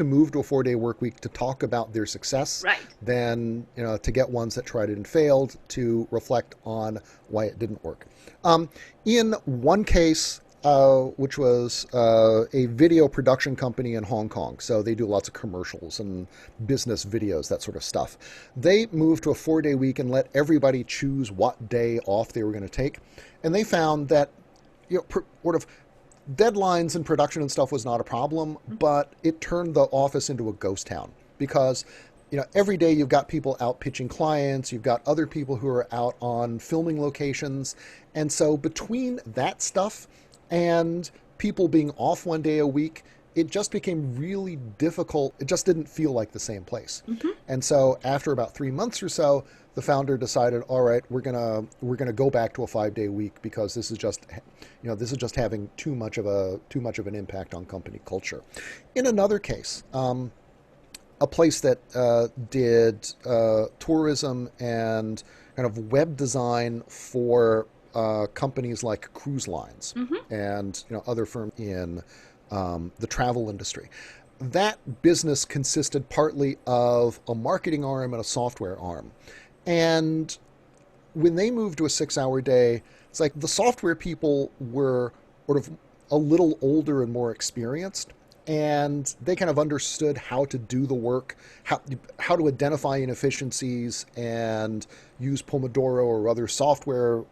move to a 4-day work week to talk about their success, right, than, to get ones that tried it and failed to reflect on why it didn't work. In one case, which was a video production company in Hong Kong. So they do lots of commercials and business videos, that sort of stuff. They moved to a 4-day week and let everybody choose what day off they were going to take. And they found that, sort of deadlines and production and stuff was not a problem, but it turned the office into a ghost town because every day you've got people out pitching clients, you've got other people who are out on filming locations. And so between that stuff and people being off 1 day a week, it just became really difficult. It just didn't feel like the same place. And so after about 3 months or so, the founder decided, all right, we're gonna go back to a 5-day week because this is just having too much of an impact on company culture. In another case, a place that did tourism and kind of web design for companies like cruise lines and other firms in the travel industry. That business consisted partly of a marketing arm and a software arm. And when they moved to a 6-hour day, it's like the software people were sort of a little older and more experienced, and they kind of understood how to do the work, how to identify inefficiencies and use Pomodoro or other software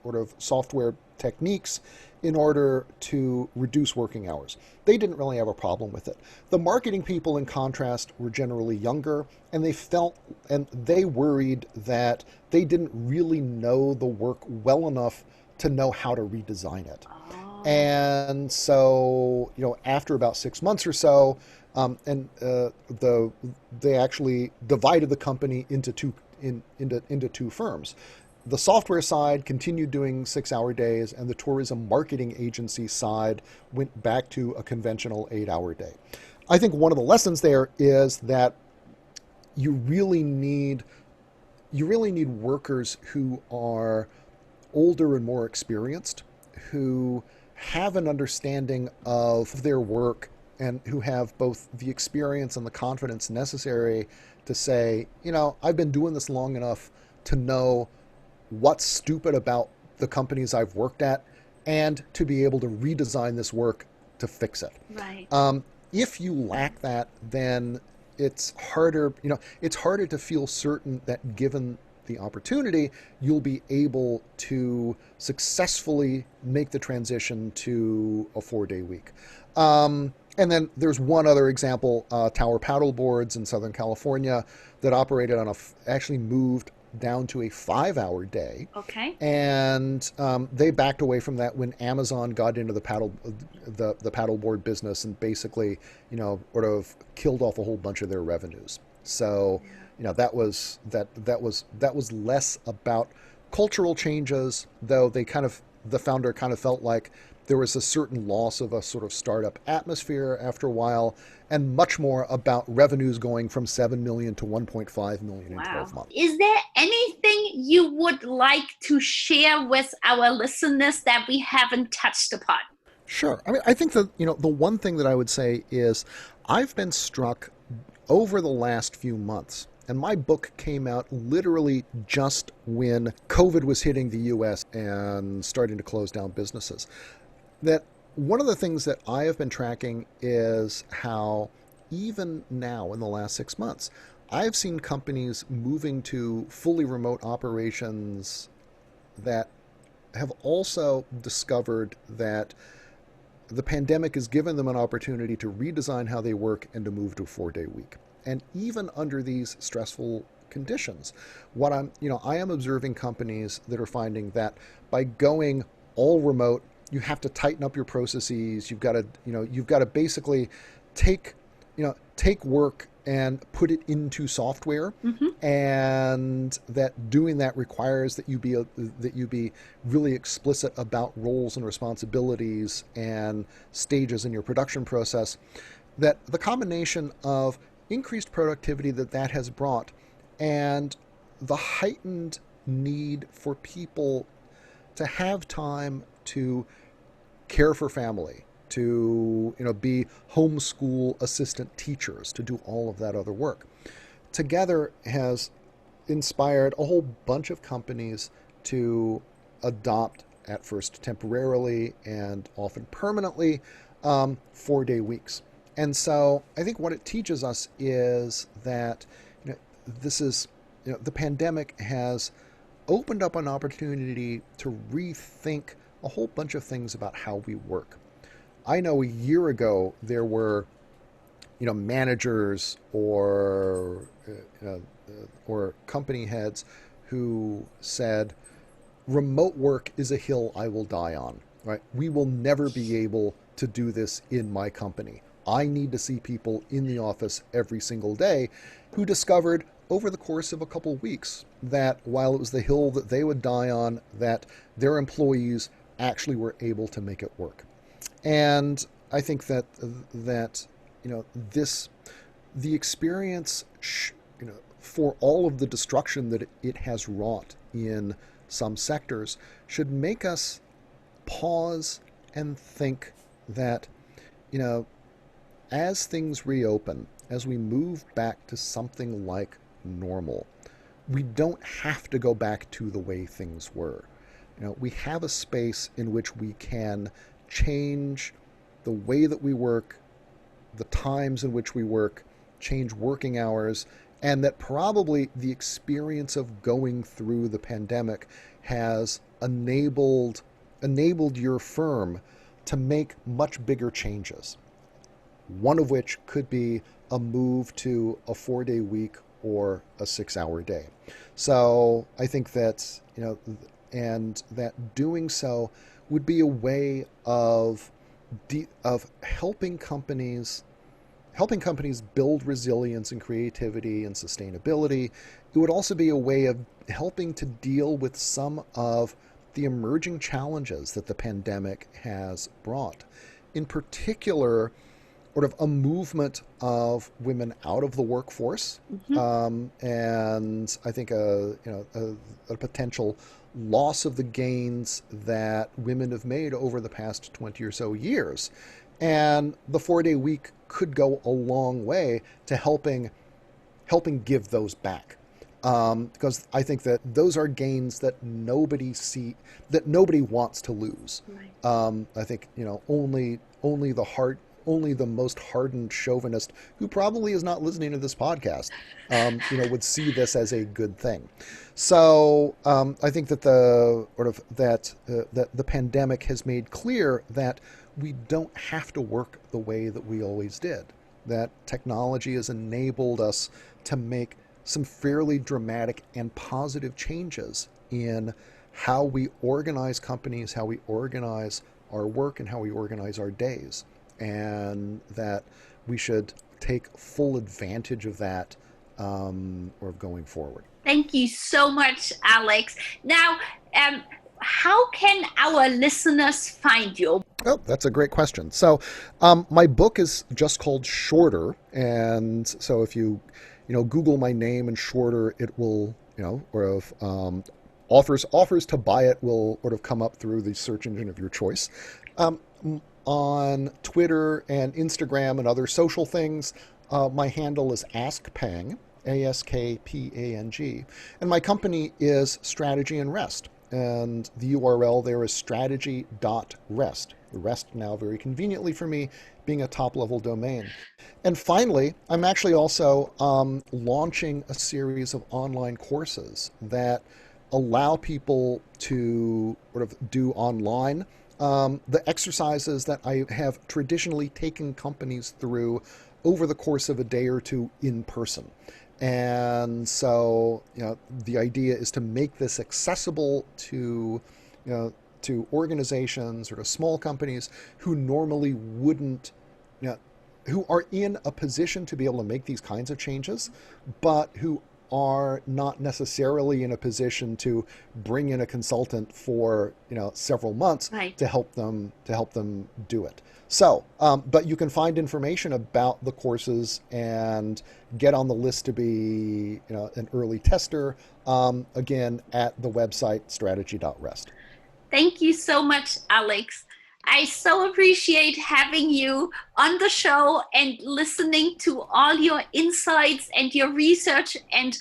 techniques in order to reduce working hours. They didn't really have a problem with it. The marketing people, in contrast, were generally younger, and they worried that they didn't really know the work well enough to know how to redesign it. And so, after about 6 months or so, they actually divided the company into two firms. The software side continued doing 6-hour days, and the tourism marketing agency side went back to a conventional 8-hour day. I think one of the lessons there is that you really need workers who are older and more experienced, who have an understanding of their work and who have both the experience and the confidence necessary to say, I've been doing this long enough to know what's stupid about the companies I've worked at and to be able to redesign this work to fix it. Right. If you lack that, then it's harder to feel certain that given the opportunity, you'll be able to successfully make the transition to a 4-day week. And then there's one other example, Tower Paddle Boards in Southern California that operated actually moved down to a 5-hour day. Okay. And they backed away from that when Amazon got into the paddleboard business and basically, sort of killed off a whole bunch of their revenues. So, that was less about cultural changes, though the founder kind of felt like there was a certain loss of a sort of startup atmosphere after a while, and much more about revenues going from 7 million to 1.5 million in 12 months. Is there anything you would like to share with our listeners that we haven't touched upon? Sure. I mean, I think the one thing that I would say is I've been struck over the last few months, and my book came out literally just when COVID was hitting the U.S. and starting to close down businesses, that one of the things that I have been tracking is how even now in the last 6 months, I've seen companies moving to fully remote operations that have also discovered that the pandemic has given them an opportunity to redesign how they work and to move to a 4-day week. And even under these stressful conditions, I am observing companies that are finding that by going all remote, you have to tighten up your processes. You've got to basically take work and put it into software, and that doing that requires that you be really explicit about roles and responsibilities and stages in your production process. That the combination of increased productivity that has brought and the heightened need for people to have time to care for family, to be homeschool assistant teachers, to do all of that other work, together has inspired a whole bunch of companies to adopt at first temporarily and often permanently, 4-day weeks. And so I think what it teaches us is that this is, the pandemic has opened up an opportunity to rethink a whole bunch of things about how we work. I know a year ago there were, managers or company heads who said, remote work is a hill I will die on, right? We will never be able to do this in my company. I need to see people in the office every single day, who discovered over the course of a couple of weeks that while it was the hill that they would die on, that their employees actually were able to make it work. And I think that the experience, for all of the destruction that it has wrought in some sectors, should make us pause and think that, as things reopen, as we move back to something like normal, we don't have to go back to the way things were. We have a space in which we can change the way that we work, the times in which we work, change working hours, and that probably the experience of going through the pandemic has enabled your firm to make much bigger changes. One of which could be a move to a 4-day week or a 6-hour day. So I think that, and that doing so would be a way of helping companies build resilience and creativity and sustainability. It would also be a way of helping to deal with some of the emerging challenges that the pandemic has brought. In particular, sort of a movement of women out of the workforce, and I think a potential loss of the gains that women have made over the past 20 or so years. And the 4-day week could go a long way to helping give those back. Because I think that those are gains that nobody wants to lose. Right. I think, only the most hardened chauvinist, who probably is not listening to this podcast, would see this as a good thing. So I think that the pandemic has made clear that we don't have to work the way that we always did. That technology has enabled us to make some fairly dramatic and positive changes in how we organize companies, how we organize our work, and how we organize our days. And that we should take full advantage of that or going forward. Thank you so much, Alex. Now, how can our listeners find you? Oh, that's a great question. So my book is just called Shorter. And so if you Google my name and Shorter, it will, or if offers to buy it will sort of come up through the search engine of your choice. On Twitter and Instagram and other social things, my handle is AskPang, AskPang. And my company is Strategy and Rest. And the URL there is strategy.rest. The rest now very conveniently for me being a top-level domain. And finally, I'm actually also launching a series of online courses that allow people to sort of do online the exercises that I have traditionally taken companies through over the course of a day or two in person. And so, the idea is to make this accessible to organizations or to small companies who normally wouldn't, who are in a position to be able to make these kinds of changes, but who are not necessarily in a position to bring in a consultant for several months right. to help them do it. So, but you can find information about the courses and get on the list to be an early tester again at the website strategy.rest. Thank you so much, Alex. I so appreciate having you on the show and listening to all your insights and your research and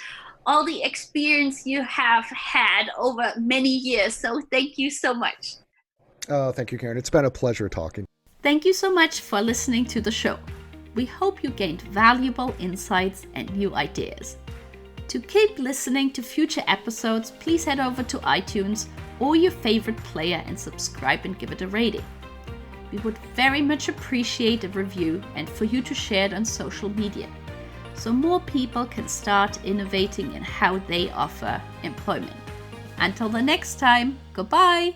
all the experience you have had over many years. So thank you so much. Thank you, Karen. It's been a pleasure talking. Thank you so much for listening to the show. We hope you gained valuable insights and new ideas. To keep listening to future episodes, please head over to iTunes or your favorite player and subscribe and give it a rating. We would very much appreciate a review and for you to share it on social media, so more people can start innovating in how they offer employment. Until the next time, goodbye!